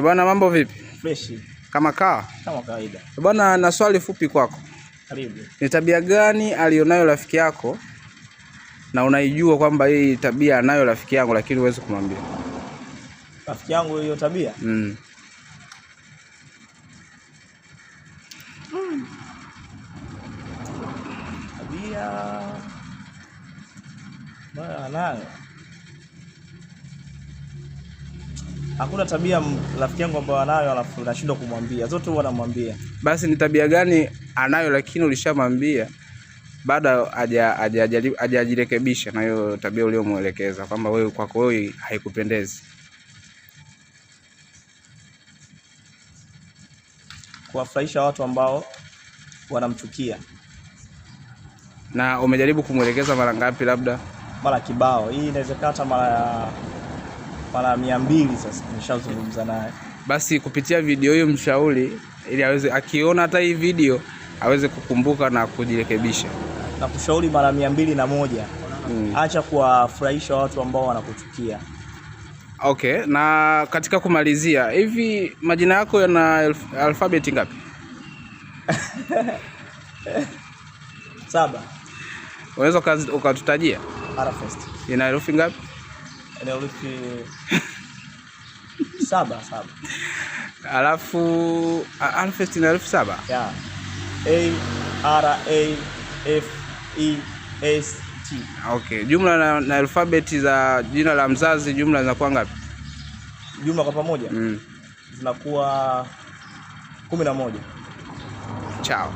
Bwana, mambo vipi? Fresh. Kama kawaida. Bwana, na swali fupi kwako. Karibu. Ni tabia gani alionayo rafiki yako na unaijua kwamba hii tabia anayo rafiki yangu lakini huwezi kumwambia? Rafiki yangu hiyo tabia? Tabia bwana nayo. Hakuna tabia rafiki yangu ambayo anayo alafu nashindwa kumwambia. Zote huwa namwambia. Basi ni tabia gani anayo lakini ulishamwambia baada hajajirekebisha na hiyo tabia uliyomuelekeza kwamba wewe kwako wewe haikupendezi? Kuwafurahisha watu ambao wanamchukia. Na umejaribu kumuelekeza mara ngapi labda? Mara kibao. Hii inawezekana hata mara 200 sasa nimeshazungumza naye. Basi kupitia video hiyo mshauri ili aweze akiona hata hii video aweze kukumbuka na kujirekebisha. Na kushauri mara 201. Acha kuwafurahisha watu ambao wanakuchukia. Okay, na katika kumalizia, hivi majina yako yana alfabeti ngapi? 7. Unaweza ukatutajia? Arafest. Ina herufi ngapi? Ina herufi 7. Alafu Arafest ina herufi 7? Yeah. A R A F E S T. Okay, jumla na alfabeti za jina la mzazi jumla zinakuwa ngapi? Jumla kwa pamoja? Zinakuwa 11. Chao.